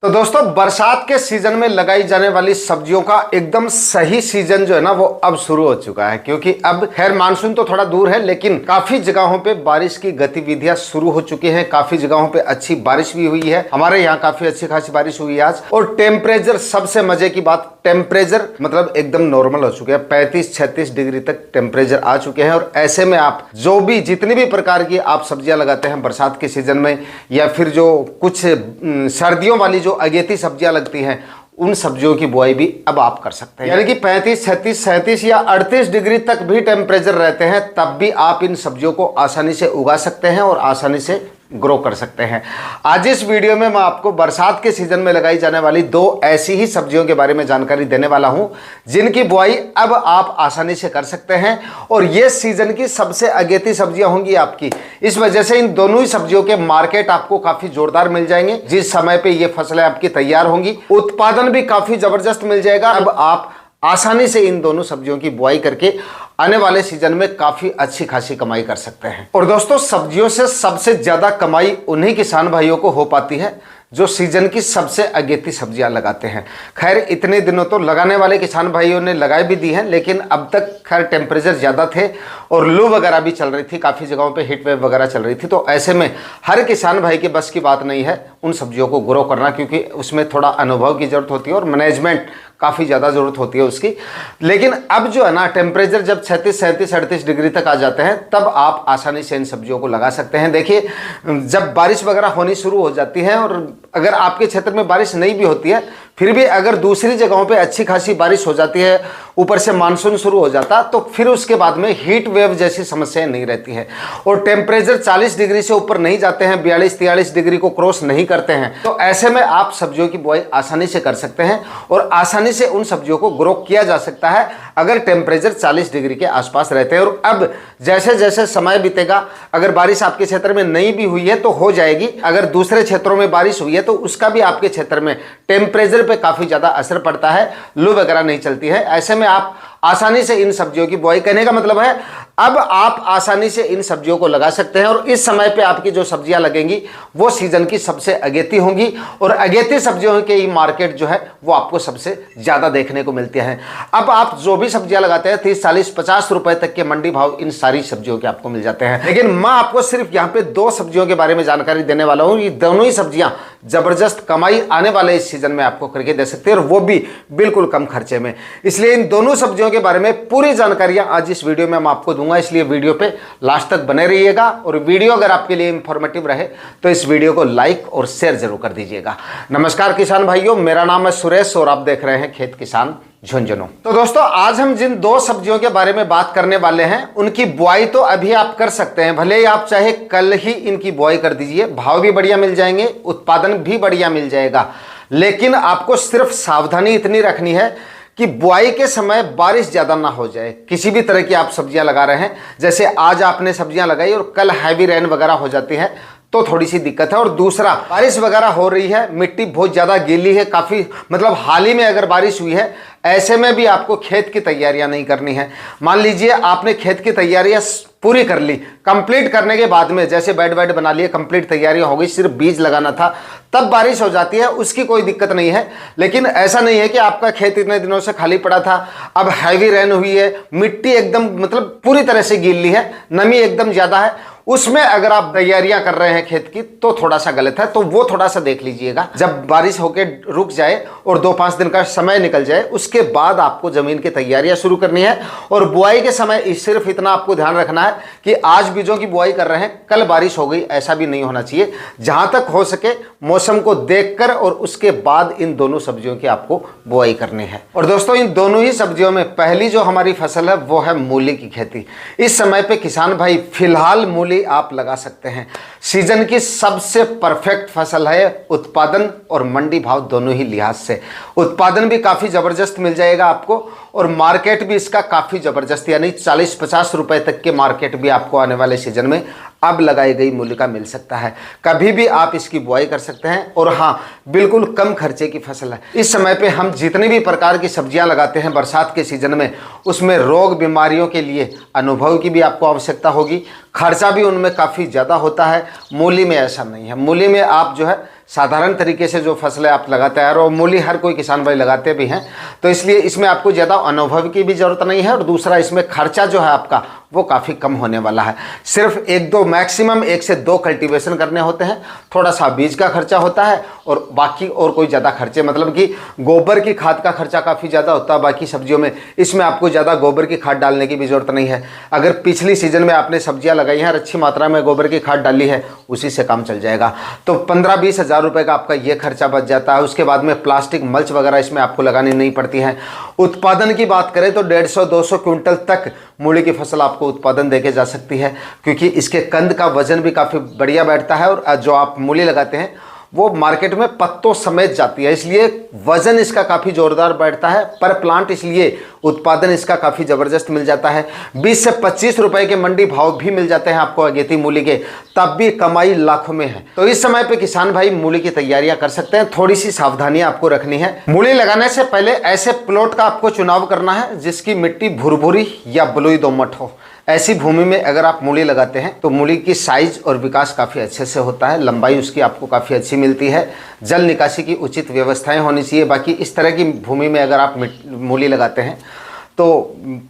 तो दोस्तों बरसात के सीजन में लगाई जाने वाली सब्जियों का एकदम सही सीजन जो है ना वो अब शुरू हो चुका है, क्योंकि अब खैर मानसून तो थोड़ा दूर है लेकिन काफी जगहों पे बारिश की गतिविधियां शुरू हो चुकी हैं। काफी जगहों पे अच्छी बारिश भी हुई है। हमारे यहाँ काफी अच्छी खासी बारिश हुई है आज। और टेम्परेचर, सबसे मजे की बात, टेम्परेचर मतलब एकदम नॉर्मल हो चुके हैं। 35-36 डिग्री तक टेम्परेचर आ चुके हैं। और ऐसे में आप जो भी जितनी भी प्रकार की आप सब्जियां लगाते हैं बरसात के सीजन में, या फिर जो कुछ सर्दियों वाली जो अगेती सब्जियां लगती हैं, उन सब्जियों की बुआई भी अब आप कर सकते हैं। यानी कि 35, 36, 37 या 38 डिग्री तक भी टेम्परेचर रहते हैं, तब भी आप इन सब्जियों को आसानी से उगा सकते हैं और आसानी से ग्रो कर सकते हैं। आज इस वीडियो में मैं आपको बरसात के सीजन में लगाई जाने वाली दो ऐसी ही सब्जियों के बारे में जानकारी देने वाला हूं, जिनकी बुआई अब आप आसानी से कर सकते हैं। और ये सीजन की सबसे अगेती सब्जियां होंगी आपकी। इस वजह से इन दोनों ही सब्जियों के मार्केट आपको काफी जोरदार मिल जाएंगे। जिस समय पे ये फसलें आपकी तैयार होंगी, उत्पादन भी काफी जबरदस्त मिल जाएगा। अब आप आसानी से इन दोनों सब्जियों की बुआई करके आने वाले सीजन में काफी अच्छी खासी कमाई कर सकते हैं। और दोस्तों सब्जियों से सबसे ज्यादा कमाई उन्हीं किसान भाइयों को हो पाती है जो सीजन की सबसे अगेती सब्जियां लगाते हैं। खैर इतने दिनों तो लगाने वाले किसान भाइयों ने लगाई भी दी हैं, लेकिन अब तक खैर टेम्परेचर ज़्यादा थे और लू वगैरह भी चल रही थी, काफ़ी जगहों पे हीट वेव वगैरह चल रही थी। तो ऐसे में हर किसान भाई के बस की बात नहीं है उन सब्जियों को ग्रो करना, क्योंकि उसमें थोड़ा अनुभव की ज़रूरत होती है और मैनेजमेंट काफ़ी ज़्यादा ज़रूरत होती है उसकी। लेकिन अब जो है ना टेम्परेचर जब 36, 37, 38 डिग्री तक आ जाते हैं, तब आप आसानी से इन सब्जियों को लगा सकते हैं। देखिए जब बारिश वगैरह होनी शुरू हो जाती है, और अगर आपके क्षेत्र में बारिश नहीं भी होती है, फिर भी अगर दूसरी जगहों पे अच्छी खासी बारिश हो जाती है, ऊपर से मानसून शुरू हो जाता, तो फिर उसके बाद में हीट वेव जैसी समस्याएं नहीं रहती है। और टेम्परेचर 40 डिग्री से ऊपर नहीं जाते हैं, 42-43 डिग्री को क्रॉस नहीं करते हैं। तो ऐसे में आप सब्जियों की बुआई आसानी से कर सकते हैं और आसानी से उन सब्जियों को ग्रो किया जा सकता है अगर टेम्परेचर 40 डिग्री के आसपास रहते हैं। और अब जैसे जैसे समय बीतेगा, अगर बारिश आपके क्षेत्र में नहीं भी हुई है तो हो जाएगी। अगर दूसरे क्षेत्रों में बारिश हुई है तो उसका भी आपके क्षेत्र में टेम्परेचर पे काफी ज्यादा असर पड़ता है, लू वगैरह नहीं चलती है। ऐसे में आप आसानी से इन सब्जियों की बुआई करने का मतलब है अब आप आसानी से इन सब्जियों को लगा सकते हैं। और इस समय पे आपकी जो सब्जियां लगेंगी वो सीजन की सबसे अगेती होंगी, और अगेती सब्जियों के मार्केट जो है वो आपको सबसे ज्यादा देखने को मिलते हैं। अब आप जो भी सब्जियां लगाते हैं 30, 40, 50 रुपए तक के मंडी भाव इन सारी सब्जियों के आपको मिल जाते हैं। लेकिन मैं आपको सिर्फ यहाँ पे दो सब्जियों के बारे में जानकारी देने वाला हूँ। ये दोनों ही सब्जियां जबरदस्त कमाई आने वाले इस सीजन में आपको करके दे सकते हैं, और वो भी बिल्कुल कम खर्चे में। इसलिए इन दोनों सब्जियों के बारे में पूरी जानकारियां आज इस वीडियो में मैं आपको दूंगा, इसलिए वीडियो पे लास्ट तक बने रहिएगा। और वीडियो अगर आपके लिए इंफॉर्मेटिव रहे तो इस वीडियो को लाइक और शेयर जरूर कर दीजिएगा। नमस्कार किसान भाइयों, मेरा नाम है सुरेश और आप देख रहे हैं खेत किसान झुंझुनू। तो दोस्तों आज हम जिन दो सब्जियों के बारे में बात करने वाले हैं, उनकी बुआई तो अभी आप कर सकते हैं, भले ही आप चाहे कल ही इनकी बुआई कर दीजिए। भाव भी बढ़िया मिल जाएंगे, उत्पादन भी बढ़िया मिल जाएगा। लेकिन आपको सिर्फ सावधानी इतनी रखनी है कि बुआई के समय बारिश ज़्यादा ना हो जाए। किसी भी तरह की आप सब्जियां लगा रहे हैं, जैसे आज आपने सब्जियां लगाई और कल हैवी रेन वगैरह हो जाती है तो थोड़ी सी दिक्कत है। और दूसरा, बारिश वगैरह हो रही है, मिट्टी बहुत ज़्यादा गीली है, काफ़ी मतलब हाल ही में अगर बारिश हुई है, ऐसे में भी आपको खेत की तैयारियां नहीं करनी है। मान लीजिए आपने खेत की तैयारियां पूरी कर ली, कंप्लीट करने के बाद में जैसे बेड वेड बना लिए, कंप्लीट तैयारियां हो गई, सिर्फ बीज लगाना था, तब बारिश हो जाती है, उसकी कोई दिक्कत नहीं है। लेकिन ऐसा नहीं है कि आपका खेत इतने दिनों से खाली पड़ा था, अब हैवी रेन हुई है, मिट्टी एकदम मतलब पूरी तरह से गीली है, नमी एकदम ज़्यादा है, उसमें अगर आप तैयारियां कर रहे हैं खेत की तो थोड़ा सा गलत है। तो वो थोड़ा सा देख लीजिएगा, जब बारिश होके रुक जाए और 2-5 दिन का समय निकल जाए, उसके बाद आपको जमीन की तैयारियां शुरू करनी है। और बुआई के समय सिर्फ इतना आपको ध्यान रखना है कि आज बीजों की बुआई कर रहे हैं, कल बारिश हो गई, ऐसा भी नहीं होना चाहिए। जहां तक हो सके मौसम को देखकर और उसके बाद इन दोनों सब्जियों की आपको बुआई करनी है। और दोस्तों इन दोनों ही सब्जियों में पहली जो हमारी फसल है वो है मूली की खेती। इस समय पे किसान भाई फिलहाल मूली आप लगा सकते हैं। सीजन की सबसे परफेक्ट फसल है, उत्पादन और मंडी भाव दोनों ही लिहाज से। उत्पादन भी काफी जबरदस्त मिल जाएगा आपको, और मार्केट भी इसका काफी जबरदस्त, यानी 40-50 रुपए तक के मार्केट भी आपको आने वाले सीजन में अब लगाई गई मूली का मिल सकता है। कभी भी आप इसकी बुआई कर सकते हैं। और हाँ, बिल्कुल कम खर्चे की फसल है। इस समय पे हम जितनी भी प्रकार की सब्जियां लगाते हैं बरसात के सीजन में, उसमें रोग बीमारियों के लिए अनुभव की भी आपको आवश्यकता होगी, खर्चा भी उनमें काफ़ी ज़्यादा होता है। मूली में ऐसा नहीं है। मूली में आप जो है साधारण तरीके से जो फसलें आप लगाते हैं, और मूली हर कोई किसान भाई लगाते भी हैं, तो इसलिए इसमें आपको ज़्यादा अनुभव की भी ज़रूरत नहीं है। और दूसरा, इसमें खर्चा जो है आपका वो काफ़ी कम होने वाला है। सिर्फ 1-2 मैक्सिमम 1 से 2 कल्टीवेशन करने होते हैं, थोड़ा सा बीज का खर्चा होता है, और बाकी और कोई ज़्यादा खर्चे, मतलब कि गोबर की खाद का खर्चा काफ़ी ज़्यादा होता है बाकी सब्जियों में। इसमें आपको ज़्यादा गोबर की खाद डालने की भी ज़रूरत नहीं है। अगर पिछली सीजन में आपने सब्जियां लगाई हैं और अच्छी मात्रा में गोबर की खाद डाली है, उसी से काम चल जाएगा। तो 15-20 हज़ार रुपये का आपका ये खर्चा बच जाता है। उसके बाद में प्लास्टिक मल्च वगैरह इसमें आपको लगानी नहीं पड़ती है। उत्पादन की बात करें तो 150-200 क्विंटल तक मूली की फसल आपको उत्पादन देके जा सकती है, क्योंकि इसके कंद का वजन भी काफ़ी बढ़िया बैठता है। और जो आप मूली लगाते हैं वो मार्केट में पत्तों समेत जाती है, इसलिए वजन इसका काफ़ी जोरदार बैठता है पर प्लांट, इसलिए उत्पादन इसका काफ़ी ज़बरदस्त मिल जाता है। 20 से 25 रुपए के मंडी भाव भी मिल जाते हैं आपको अगेती मूली के, तब भी कमाई लाखों में है। तो इस समय पे किसान भाई मूली की तैयारियां कर सकते हैं। थोड़ी सी सावधानियां आपको रखनी है। मूली लगाने से पहले ऐसे प्लॉट का आपको चुनाव करना है जिसकी मिट्टी भुरभुरी या बलुई दोमट हो। ऐसी भूमि में अगर आप मूली लगाते हैं तो मूली की साइज और विकास काफ़ी अच्छे से होता है, लंबाई उसकी आपको काफ़ी अच्छी मिलती है, जल निकासी की उचित व्यवस्थाएं होनी चाहिए। बाकी इस तरह की भूमि में अगर आप मूली लगाते हैं तो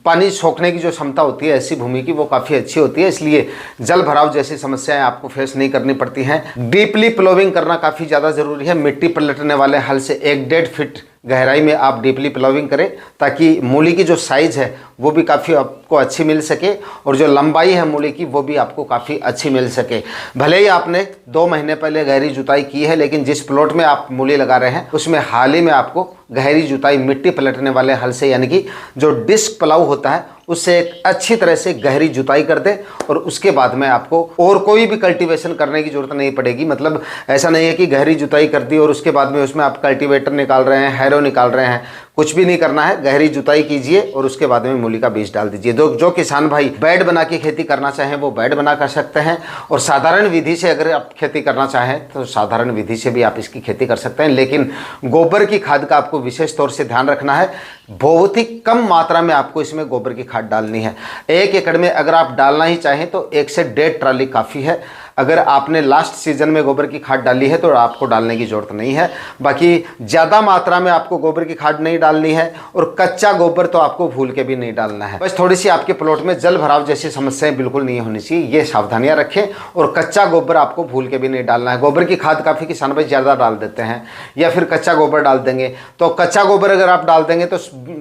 पानी सोखने की जो क्षमता होती है ऐसी भूमि की वो काफ़ी अच्छी होती है, इसलिए जल भराव जैसी समस्याएं आपको फेस नहीं करनी पड़ती हैं। डीपली प्लोविंग करना काफ़ी ज़्यादा ज़रूरी है। मिट्टी पलटने वाले हल से 1-1.5 फीट गहराई में आप डीपली प्लोविंग करें, ताकि मूली की जो साइज़ है वो भी काफ़ी आपको अच्छी मिल सके, और जो लंबाई है मूली की वो भी आपको काफ़ी अच्छी मिल सके। भले ही आपने 2 महीने पहले गहरी जुताई की है, लेकिन जिस प्लॉट में आप मूली लगा रहे हैं उसमें हाल ही में आपको गहरी जुताई मिट्टी पलटने वाले हल से, यानी कि जो डिस्क प्लाऊ होता है उससे एक अच्छी तरह से गहरी जुताई कर दे, और उसके बाद में आपको और कोई भी कल्टीवेशन करने की जरूरत नहीं पड़ेगी। मतलब ऐसा नहीं है कि गहरी जुताई कर दी और उसके बाद में उसमें आप कल्टीवेटर निकाल रहे हैं, हैरो निकाल रहे हैं, कुछ भी नहीं करना है। गहरी जुताई कीजिए और उसके बाद में मूली का बीज डाल दीजिए। जो किसान भाई बेड बना के खेती करना चाहें वो बेड बना कर सकते हैं, और साधारण विधि से अगर आप खेती करना चाहें तो साधारण विधि से भी आप इसकी खेती कर सकते हैं। लेकिन गोबर की खाद का आपको विशेष तौर से ध्यान रखना है। बहुत ही कम मात्रा में आपको इसमें गोबर की खाद डालनी है। 1 एकड़ में अगर आप डालना ही चाहें तो 1 से 1.5 ट्राली काफ़ी है। अगर आपने लास्ट सीजन में गोबर की खाद डाली है तो आपको डालने की ज़रूरत नहीं है। बाकी ज़्यादा मात्रा में आपको गोबर की खाद नहीं डालनी है, और कच्चा गोबर तो आपको भूल के भी नहीं डालना है। बस थोड़ी सी आपके प्लॉट में जल भराव जैसी समस्याएं बिल्कुल नहीं होनी चाहिए, ये सावधानियां रखें। और कच्चा गोबर आपको भूल के भी नहीं डालना है। गोबर की खाद काफ़ी किसान भाई ज़्यादा डाल देते हैं, या फिर कच्चा गोबर डाल देंगे। तो कच्चा गोबर अगर आप डाल देंगे तो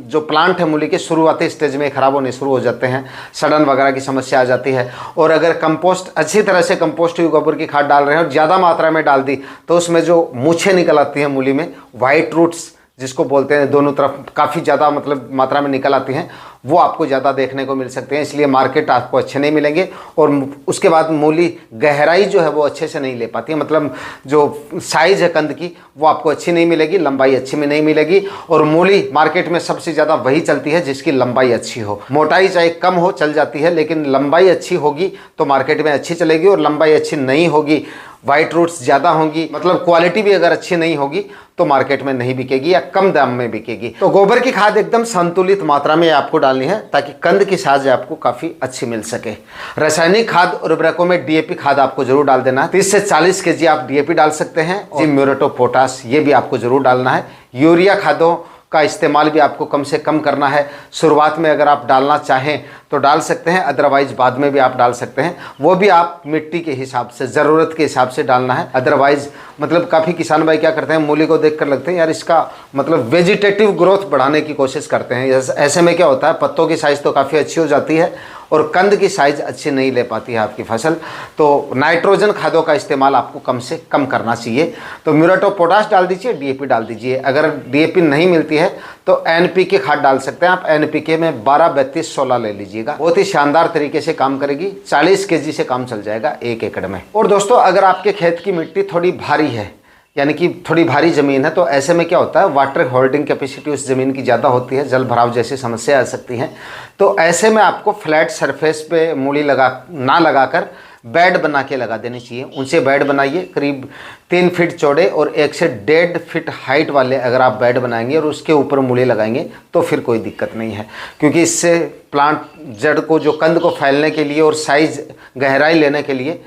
जो प्लांट है मूली के शुरुआती स्टेज में खराब होने शुरू हो जाते हैं, सड़न वगैरह की समस्या आ जाती है। और अगर कंपोस्ट अच्छी तरह से कंपोस्ट गोबर की खाद डाल रहे हैं और ज़्यादा मात्रा में डाल दी तो उसमें जो मूछें निकल आती हैं मूली में, वाइट रूट्स जिसको बोलते हैं, दोनों तरफ काफ़ी ज़्यादा मतलब मात्रा में निकल आती हैं, वो आपको ज़्यादा देखने को मिल सकते हैं। इसलिए मार्केट आपको अच्छे नहीं मिलेंगे। और उसके बाद मूली गहराई जो है वो अच्छे से नहीं ले पाती है, मतलब जो साइज़ है कंद की वो आपको अच्छी नहीं मिलेगी, लंबाई अच्छी में नहीं मिलेगी। और मूली मार्केट में सबसे ज़्यादा वही चलती है जिसकी लंबाई अच्छी हो। मोटाई चाहे कम हो चल जाती है, लेकिन लंबाई अच्छी होगी तो मार्केट में अच्छी चलेगी। और लंबाई अच्छी नहीं होगी, वाइट रूट्स ज़्यादा होंगी, मतलब क्वालिटी भी अगर अच्छी नहीं होगी तो मार्केट में नहीं बिकेगी या कम दाम में बिकेगी। तो गोबर की खाद एकदम संतुलित मात्रा में आपको डालनी है ताकि कंद की साइज आपको काफ़ी अच्छी मिल सके। रासायनिक खाद और उर्वरकों में डीएपी खाद आपको जरूर डाल देना है। 30 से 40 केजी आप डीएपी डाल सकते हैं, और म्यूरेट ऑफ पोटाश ये भी आपको जरूर डालना है। यूरिया खादों का इस्तेमाल भी आपको कम से कम करना है। शुरुआत में अगर आप डालना चाहें तो डाल सकते हैं, अदरवाइज बाद में भी आप डाल सकते हैं। वो भी आप मिट्टी के हिसाब से, ज़रूरत के हिसाब से डालना है। अदरवाइज मतलब काफ़ी किसान भाई क्या करते हैं, मूली को देख कर लगते हैं यार इसका मतलब वेजिटेटिव ग्रोथ बढ़ाने की कोशिश करते हैं। ऐसे में क्या होता है, पत्तों की साइज़ तो काफ़ी अच्छी हो जाती है और कंद की साइज़ अच्छी नहीं ले पाती है आपकी फसल। तो नाइट्रोजन खादों का इस्तेमाल आपको कम से कम करना चाहिए। तो म्यूरेट ऑफ पोटाश डाल दीजिए, डीएपी डाल दीजिए। अगर डीएपी नहीं मिलती है तो एनपीके खाद डाल सकते हैं आप। एनपीके में 12-32-16 ले लीजिएगा, बहुत ही शानदार तरीके से काम करेगी। 40 केजी से काम चल जाएगा 1 एकड़ में। और दोस्तों अगर आपके खेत की मिट्टी थोड़ी भारी है, यानी कि थोड़ी भारी ज़मीन है, तो ऐसे में क्या होता है, वाटर होल्डिंग कैपेसिटी उस ज़मीन की ज़्यादा होती है, जल भराव जैसी समस्या आ सकती हैं। तो ऐसे में आपको फ्लैट सरफेस पे मूली ना लगाकर बेड बना के लगा देनी चाहिए। उनसे बेड बनाइए, करीब 3 फीट चौड़े और 1 से 1.5 फीट हाइट वाले अगर आप बेड बनाएंगे और उसके ऊपर मूली लगाएंगे तो फिर कोई दिक्कत नहीं है, क्योंकि इससे प्लांट जड़ को, जो कंद को फैलने के लिए और साइज़ गहराई लेने के लिए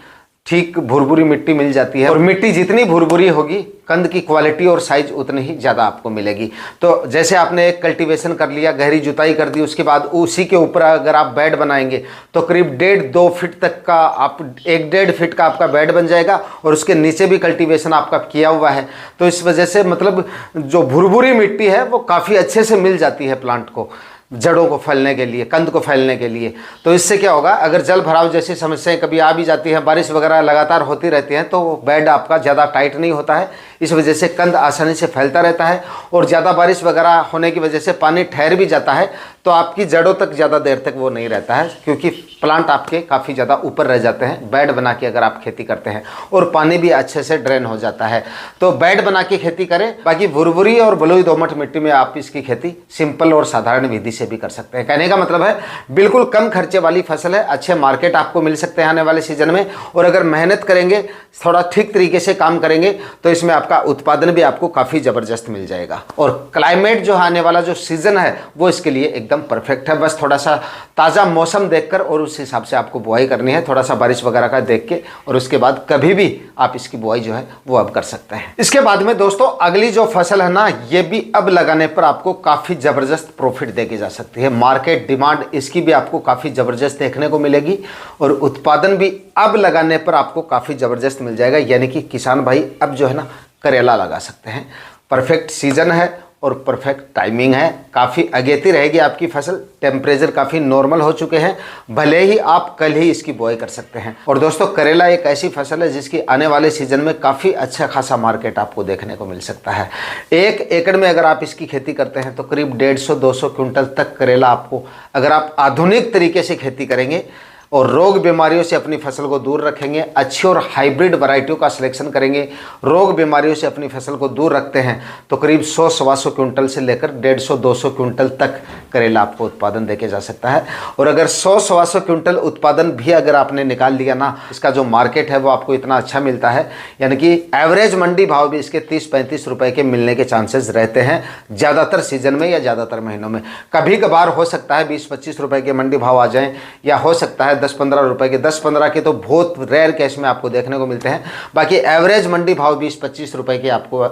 ठीक भुरभुरी मिट्टी मिल जाती है, और मिट्टी जितनी भुरभुरी होगी कंद की क्वालिटी और साइज उतनी ही ज़्यादा आपको मिलेगी। तो जैसे आपने एक कल्टीवेशन कर लिया, गहरी जुताई कर दी, उसके बाद उसी के ऊपर अगर आप बेड बनाएंगे तो करीब 1.5-2 फीट तक का आप 1-1.5 फीट का आपका बेड बन जाएगा, और उसके नीचे भी कल्टीवेशन आपका किया हुआ है। तो इस वजह से मतलब जो भुरभुरी मिट्टी है वो काफ़ी अच्छे से मिल जाती है प्लांट को, जड़ों को फैलने के लिए, कंद को फैलने के लिए। तो इससे क्या होगा, अगर जल भराव जैसी समस्याएं कभी आ भी जाती हैं, बारिश वगैरह लगातार होती रहती हैं, तो बेड आपका ज़्यादा टाइट नहीं होता है, इस वजह से कंद आसानी से फैलता रहता है। और ज़्यादा बारिश वगैरह होने की वजह से पानी ठहर भी जाता है तो आपकी जड़ों तक ज़्यादा देर तक वो नहीं रहता है, क्योंकि प्लांट आपके काफ़ी ज़्यादा ऊपर रह जाते हैं बेड बना के अगर आप खेती करते हैं, और पानी भी अच्छे से ड्रेन हो जाता है। तो बेड बना के खेती करें। बाकी भुरभुरी और बलुई दोमट मिट्टी में आप इसकी खेती सिंपल और साधारण विधि से भी कर सकते हैं। कहने का मतलब है बिल्कुल कम खर्चे वाली फसल है, अच्छे मार्केट आपको मिल सकते हैं आने वाले सीजन में, और अगर मेहनत करेंगे, थोड़ा ठीक तरीके से काम करेंगे, तो इसमें आपका उत्पादन भी आपको काफ़ी ज़बरदस्त मिल जाएगा। और क्लाइमेट जो आने वाला जो सीज़न है वो इसके लिए एकदम परफेक्ट है। बस थोड़ा सा ताज़ा मौसम देखकर और उस हिसाब से आपको बुआई करनी है, थोड़ा सा बारिश वगैरह का देख के, और उसके बाद कभी भी आप इसकी बुआई जो है वो अब कर सकते हैं। इसके बाद में दोस्तों अगली जो फसल है ना, ये भी अब लगाने पर आपको काफ़ी ज़बरदस्त प्रॉफिट देके जा सकती है। मार्केट डिमांड इसकी भी आपको काफ़ी ज़बरदस्त देखने को मिलेगी, और उत्पादन भी अब लगाने पर आपको काफ़ी ज़बरदस्त मिल जाएगा। यानी कि किसान भाई अब जो है ना करेला लगा सकते हैं। परफेक्ट सीजन है और परफेक्ट टाइमिंग है, काफ़ी अगेती रहेगी आपकी फसल। टेम्परेचर काफ़ी नॉर्मल हो चुके हैं, भले ही आप कल ही इसकी बुआई कर सकते हैं। और दोस्तों करेला एक ऐसी फसल है जिसकी आने वाले सीजन में काफ़ी अच्छा खासा मार्केट आपको देखने को मिल सकता है। 1 एकड़ में अगर आप इसकी खेती करते हैं तो करीब 150-200 क्विंटल तक करेला आपको, अगर आप आधुनिक तरीके से खेती करेंगे और रोग बीमारियों से अपनी फसल को दूर रखेंगे, अच्छी और हाइब्रिड वैरायटियों का सिलेक्शन करेंगे, रोग बीमारियों से अपनी फसल को दूर रखते हैं, तो करीब 100-125 क्विंटल से लेकर 150-200 क्विंटल तक करेला आपको उत्पादन देके जा सकता है। और अगर 100-125 क्विंटल उत्पादन भी अगर आपने निकाल लिया ना, इसका जो मार्केट है वो आपको इतना अच्छा मिलता है, यानी कि एवरेज मंडी भाव भी इसके 30-35 रुपए के मिलने के चांसेस रहते हैं ज़्यादातर सीजन में या ज़्यादातर महीनों में। कभी कभार हो सकता है 20-25 रुपए के मंडी भाव आ जाएँ, या हो सकता है 10-15 रुपए के, 10-15 के तो बहुत रेयर केस में आपको देखने को मिलते हैं। बाकी एवरेज मंडी भाव 20-25 रुपए के आपको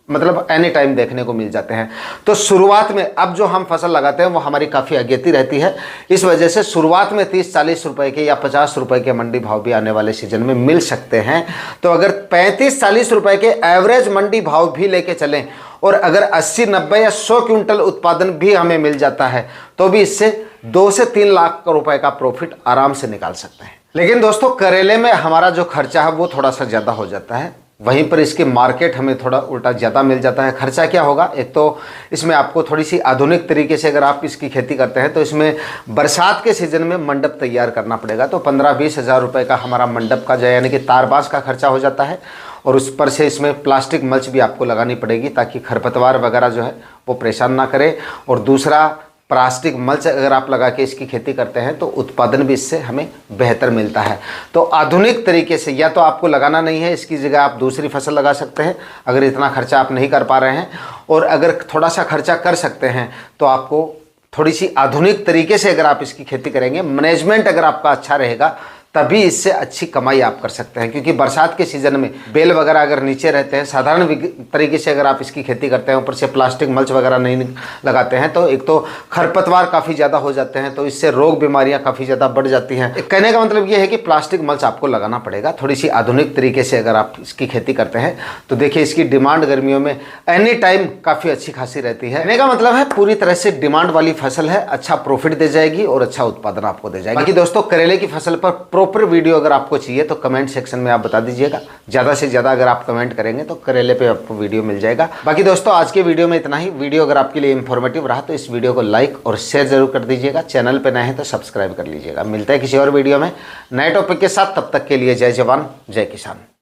मतलब एनी टाइम देखने को मिल जाते हैं। तो शुरुआत में अब जो हम फसल लगाते हैं वो हमारी काफ़ी अगेती रहती है, इस वजह से शुरुआत में 30-40 रुपए के या 50 रुपए के मंडी भाव भी आने वाले सीजन में मिल सकते हैं। तो अगर 35-40 रुपए के एवरेज मंडी भाव भी लेके चलें, और अगर 80, 90 या 100 क्विंटल उत्पादन भी हमें मिल जाता है, तो भी इससे 2 से 3 लाख रुपए का प्रॉफिट आराम से निकाल सकते हैं। लेकिन दोस्तों करेले में हमारा जो खर्चा है वो थोड़ा सा ज़्यादा हो जाता है, वहीं पर इसके मार्केट हमें थोड़ा उल्टा ज़्यादा मिल जाता है। खर्चा क्या होगा, एक तो इसमें आपको थोड़ी सी आधुनिक तरीके से अगर आप इसकी खेती करते हैं तो इसमें बरसात के सीज़न में मंडप तैयार करना पड़ेगा। तो 15-20 हज़ार रुपये का हमारा मंडप का जो यानी कि तारबाज का खर्चा हो जाता है, और उस पर से इसमें प्लास्टिक मल्च भी आपको लगानी पड़ेगी ताकि खरपतवार वगैरह जो है वो परेशान ना करे। और दूसरा, प्लास्टिक मल्च अगर आप लगा के इसकी खेती करते हैं तो उत्पादन भी इससे हमें बेहतर मिलता है। तो आधुनिक तरीके से या तो आपको लगाना नहीं है, इसकी जगह आप दूसरी फसल लगा सकते हैं अगर इतना खर्चा आप नहीं कर पा रहे हैं। और अगर थोड़ा सा खर्चा कर सकते हैं तो आपको थोड़ी सी आधुनिक तरीके से अगर आप इसकी खेती करेंगे, मैनेजमेंट अगर आपका अच्छा रहेगा, तभी इससे अच्छी कमाई आप कर सकते हैं। क्योंकि बरसात के सीज़न में बेल वगैरह अगर नीचे रहते हैं, साधारण तरीके से अगर आप इसकी खेती करते हैं, ऊपर से प्लास्टिक मल्च वगैरह नहीं लगाते हैं, तो एक तो खरपतवार काफ़ी ज़्यादा हो जाते हैं, तो इससे रोग बीमारियां काफ़ी ज़्यादा बढ़ जाती हैं। कहने का मतलब ये है कि प्लास्टिक मल्च आपको लगाना पड़ेगा। थोड़ी सी आधुनिक तरीके से अगर आप इसकी खेती करते हैं तो देखिए इसकी डिमांड गर्मियों में एनी टाइम काफ़ी अच्छी खासी रहती है। कहने का मतलब है पूरी तरह से डिमांड वाली फसल है, अच्छा प्रॉफिट दे जाएगी और अच्छा उत्पादन आपको दे जाएगी। बाकी दोस्तों करेले की फसल पर प्रॉपर वीडियो अगर आपको चाहिए तो कमेंट सेक्शन में आप बता दीजिएगा। ज़्यादा से ज़्यादा अगर आप कमेंट करेंगे तो करेले पे आपको वीडियो मिल जाएगा। बाकी दोस्तों आज के वीडियो में इतना ही। वीडियो अगर आपके लिए इंफॉर्मेटिव रहा तो इस वीडियो को लाइक और शेयर जरूर कर दीजिएगा। चैनल पे नए हैं तो सब्सक्राइब कर लीजिएगा। मिलते हैं किसी और वीडियो में नए टॉपिक के साथ, तब तक के लिए जय जवान जय किसान।